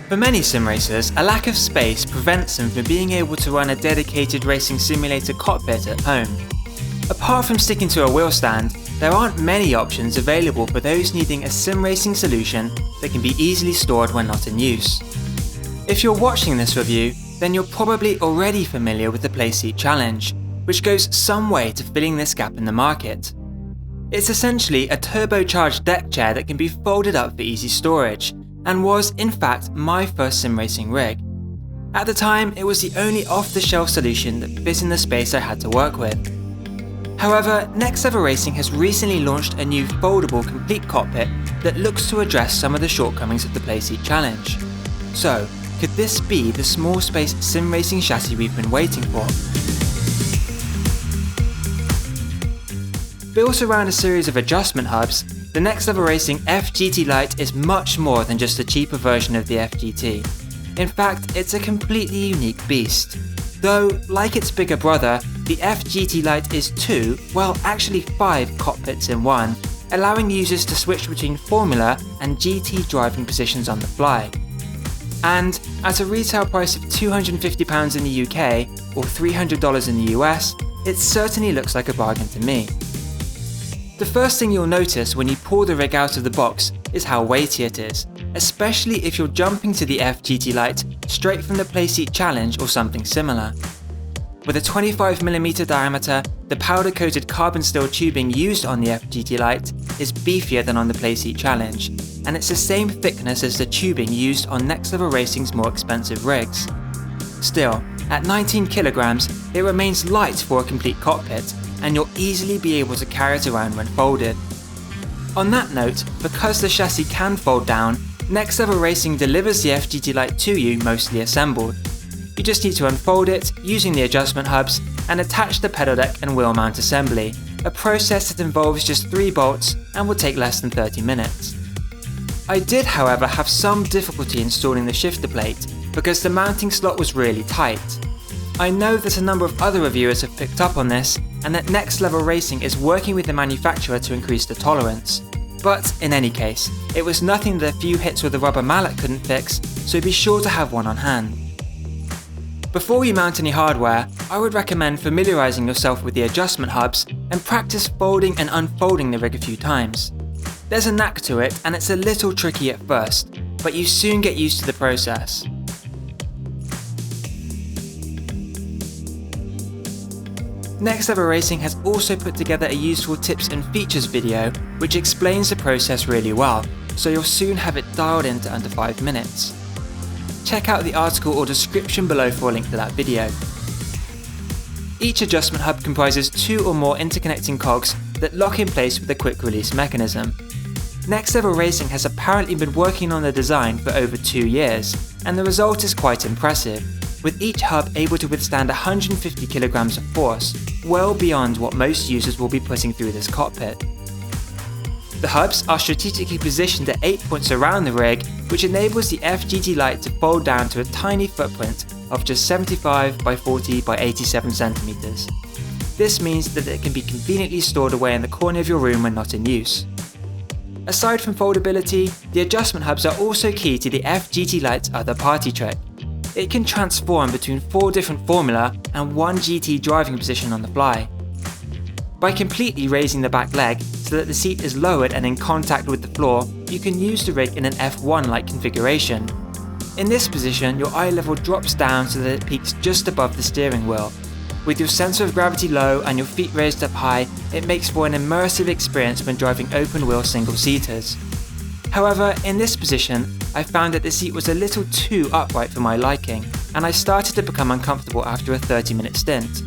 For many sim racers, a lack of space prevents them from being able to run a dedicated racing simulator cockpit at home. Apart from sticking to a wheel stand, there aren't many options available for those needing a sim racing solution that can be easily stored when not in use. If you're watching this review, then you're probably already familiar with the Playseat Challenge, which goes some way to filling this gap in the market. It's essentially a turbocharged deck chair that can be folded up for easy storage, and was, in fact, my first sim racing rig. At the time, it was the only off-the-shelf solution that fit in the space I had to work with. However, Level Racing has recently launched a new foldable complete cockpit that looks to address some of the shortcomings of the Playseat Challenge. So, could this be the small space sim racing chassis we've been waiting for? Built around a series of adjustment hubs, the Level Racing F-GT Lite is much more than just a cheaper version of the F-GT. In fact, it's a completely unique beast. Though, like its bigger brother, the F-GT Lite is 2, well actually 5 cockpits in one, allowing users to switch between Formula and GT driving positions on the fly. And at a retail price of £250 in the UK or $300 in the US, it certainly looks like a bargain to me. The first thing you'll notice when you pull the rig out of the box is how weighty it is, especially if you're jumping to the F-GT Lite straight from the Playseat Challenge or something similar. With a 25mm diameter, the powder-coated carbon steel tubing used on the F-GT Lite is beefier than on the Playseat Challenge, and it's the same thickness as the tubing used on Level Racing's more expensive rigs. Still, at 19 kilograms, it remains light for a complete cockpit, and you'll easily be able to carry it around when folded. On that note, because the chassis can fold down, Level Racing delivers the F-GT Lite to you mostly assembled. You just need to unfold it using the adjustment hubs and attach the pedal deck and wheel mount assembly, a process that involves just 3 bolts and will take less than 30 minutes. I did, however, have some difficulty installing the shifter plate because the mounting slot was really tight. I know that a number of other reviewers have picked up on this, and that Level Racing is working with the manufacturer to increase the tolerance. But in any case, it was nothing that a few hits with a rubber mallet couldn't fix, so be sure to have one on hand. Before you mount any hardware, I would recommend familiarising yourself with the adjustment hubs and practice folding and unfolding the rig a few times. There's a knack to it, and it's a little tricky at first, but you soon get used to the process. Level Racing has also put together a useful tips and features video which explains the process really well, so you'll soon have it dialed into under 5 minutes. Check out the article or description below for a link to that video. Each adjustment hub comprises 2 or more interconnecting cogs that lock in place with a quick release mechanism. Level Racing has apparently been working on the design for over 2 years, and the result is quite impressive, with each hub able to withstand 150 kilograms of force, well beyond what most users will be putting through this cockpit. The hubs are strategically positioned at 8 points around the rig, which enables the F-GT Lite to fold down to a tiny footprint of just 75 by 40 by 87 centimeters. This means that it can be conveniently stored away in the corner of your room when not in use. Aside from foldability, the adjustment hubs are also key to the F-GT Lite's other party trick. It can transform between 4 different Formula and 1 GT driving position on the fly. By completely raising the back leg so that the seat is lowered and in contact with the floor, you can use the rig in an F1-like configuration. In this position, your eye level drops down so that it peaks just above the steering wheel. With your centre of gravity low and your feet raised up high, it makes for an immersive experience when driving open-wheel single-seaters. However, in this position, I found that the seat was a little too upright for my liking, and I started to become uncomfortable after a 30-minute stint.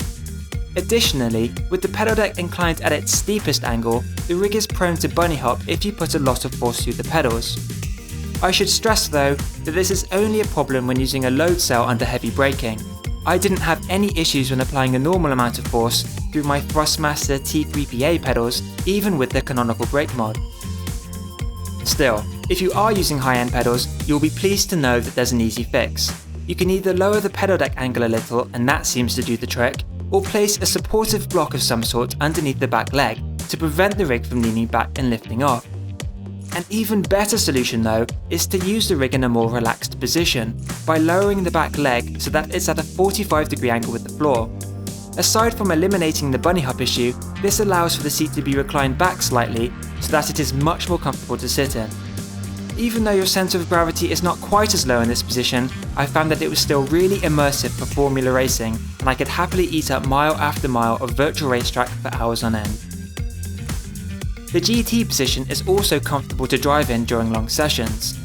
Additionally, with the pedal deck inclined at its steepest angle, the rig is prone to bunny hop if you put a lot of force through the pedals. I should stress though that this is only a problem when using a load cell under heavy braking. I didn't have any issues when applying a normal amount of force through my Thrustmaster T3PA pedals, even with the canonical brake mod. Still, if you are using high-end pedals, you'll be pleased to know that there's an easy fix. You can either lower the pedal deck angle a little, and that seems to do the trick, or place a supportive block of some sort underneath the back leg to prevent the rig from leaning back and lifting off. An even better solution though is to use the rig in a more relaxed position by lowering the back leg so that it's at a 45-degree angle with the floor. Aside from eliminating the bunny hop issue, this allows for the seat to be reclined back slightly so that it is much more comfortable to sit in. Even though your centre of gravity is not quite as low in this position, I found that it was still really immersive for Formula racing, and I could happily eat up mile after mile of virtual racetrack for hours on end. The GT position is also comfortable to drive in during long sessions.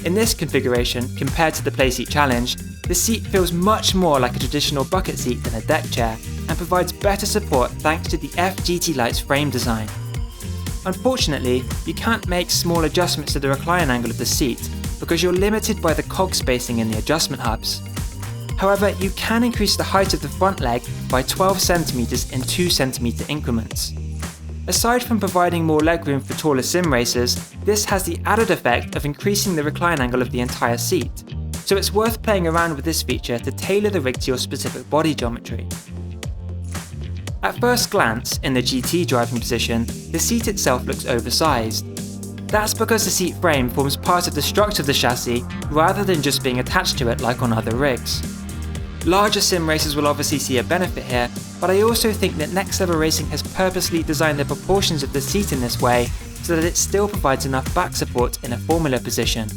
In this configuration, compared to the Playseat Challenge, the seat feels much more like a traditional bucket seat than a deck chair, and provides better support thanks to the F-GT Lite's frame design. Unfortunately, you can't make small adjustments to the recline angle of the seat because you're limited by the cog spacing in the adjustment hubs. However, you can increase the height of the front leg by 12 cm in 2 cm increments. Aside from providing more legroom for taller sim racers, this has the added effect of increasing the recline angle of the entire seat, so it's worth playing around with this feature to tailor the rig to your specific body geometry. At first glance, in the GT driving position, the seat itself looks oversized. That's because the seat frame forms part of the structure of the chassis rather than just being attached to it like on other rigs. Larger sim racers will obviously see a benefit here, but I also think that Next Level Racing has purposely designed the proportions of the seat in this way so that it still provides enough back support in a Formula position.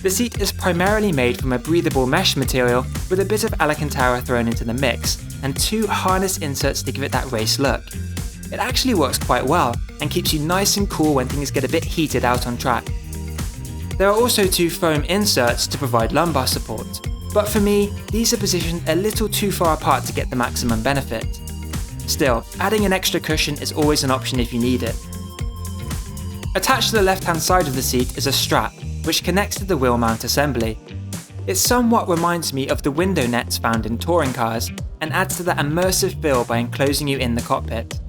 The seat is primarily made from a breathable mesh material with a bit of Alcantara thrown into the mix, and 2 harness inserts to give it that race look. It actually works quite well, and keeps you nice and cool when things get a bit heated out on track. There are also 2 foam inserts to provide lumbar support, but for me, these are positioned a little too far apart to get the maximum benefit. Still, adding an extra cushion is always an option if you need it. Attached to the left-hand side of the seat is a strap, which connects to the wheel mount assembly. It somewhat reminds me of the window nets found in touring cars, and adds to that immersive feel by enclosing you in the cockpit.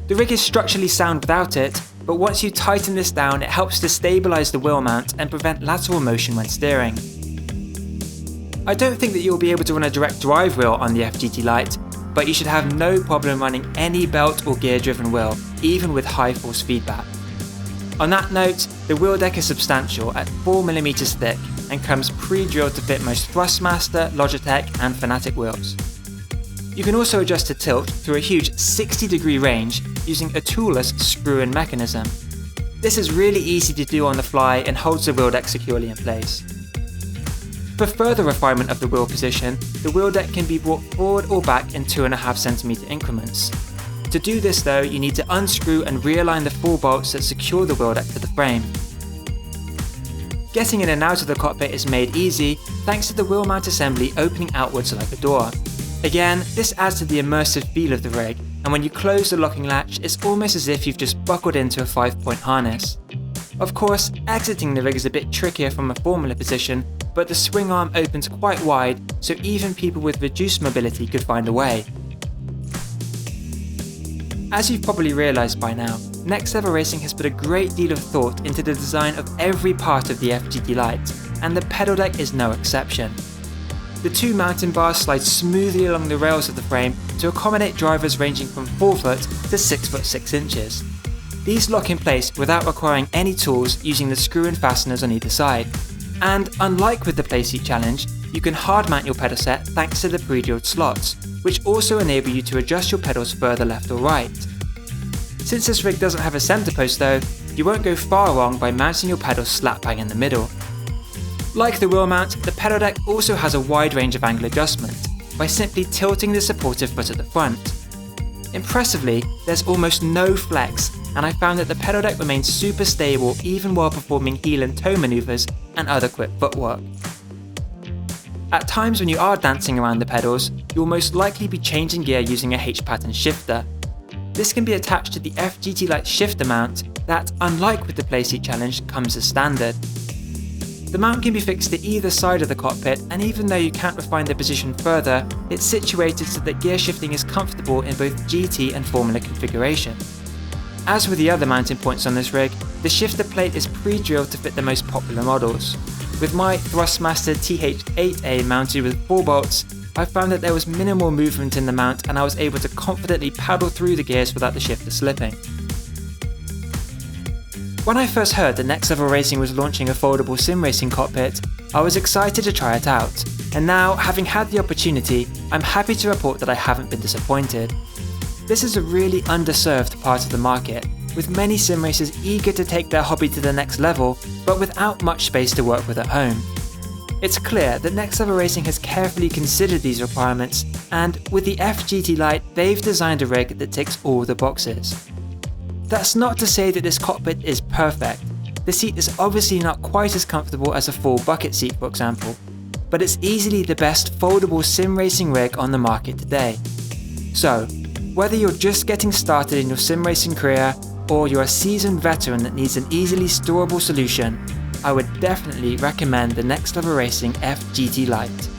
The rig is structurally sound without it, but once you tighten this down it helps to stabilise the wheel mount and prevent lateral motion when steering. I don't think that you'll be able to run a direct drive wheel on the F-GT Lite, but you should have no problem running any belt or gear driven wheel, even with high force feedback. On that note, the wheel deck is substantial at 4mm thick and comes pre-drilled to fit most Thrustmaster, Logitech and Fanatec wheels. You can also adjust the tilt through a huge 60-degree range using a toolless screw-in mechanism. This is really easy to do on the fly and holds the wheel deck securely in place. For further refinement of the wheel position, the wheel deck can be brought forward or back in 2.5 cm increments. To do this though, you need to unscrew and realign the 4 bolts that secure the wheel deck to the frame. Getting in and out of the cockpit is made easy thanks to the wheel mount assembly opening outwards like a door. Again, this adds to the immersive feel of the rig, and when you close the locking latch, it's almost as if you've just buckled into a 5-point harness. Of course, exiting the rig is a bit trickier from a Formula position, but the swing arm opens quite wide, so even people with reduced mobility could find a way. As you've probably realised by now, Next Level Racing has put a great deal of thought into the design of every part of the F-GT Lite, and the pedal deck is no exception. The 2 mountain bars slide smoothly along the rails of the frame to accommodate drivers ranging from 4 foot to 6 foot 6 inches. These lock in place without requiring any tools using the screw-in fasteners on either side. And unlike with the Playseat Challenge, you can hard mount your pedal set thanks to the pre-drilled slots, which also enable you to adjust your pedals further left or right. Since this rig doesn't have a centre post though, you won't go far wrong by mounting your pedals slap bang in the middle. Like the wheel mount, the pedal deck also has a wide range of angle adjustment, by simply tilting the supportive foot at the front. Impressively, there's almost no flex, and I found that the pedal deck remains super stable even while performing heel and toe manoeuvres and other quick footwork. At times when you are dancing around the pedals, you will most likely be changing gear using a H-pattern shifter. This can be attached to the F-GT Lite shifter mount that, unlike with the Playseat Challenge, comes as standard. The mount can be fixed to either side of the cockpit, and even though you can't refine the position further, it's situated so that gear shifting is comfortable in both GT and Formula configuration. As with the other mounting points on this rig, the shifter plate is pre-drilled to fit the most popular models. With my Thrustmaster TH8A mounted with 4 bolts, I found that there was minimal movement in the mount and I was able to confidently paddle through the gears without the shifter slipping. When I first heard that Next Level Racing was launching a foldable sim racing cockpit, I was excited to try it out, and now, having had the opportunity, I'm happy to report that I haven't been disappointed. This is a really underserved part of the market, with many sim racers eager to take their hobby to the next level, but without much space to work with at home. It's clear that Next Level Racing has carefully considered these requirements, and with the F-GT Lite, they've designed a rig that ticks all the boxes. That's not to say that this cockpit is perfect. The seat is obviously not quite as comfortable as a full bucket seat, for example, but it's easily the best foldable sim racing rig on the market today. So, whether you're just getting started in your sim racing career, or you're a seasoned veteran that needs an easily storable solution, I would definitely recommend the Next Level Racing F-GT Lite.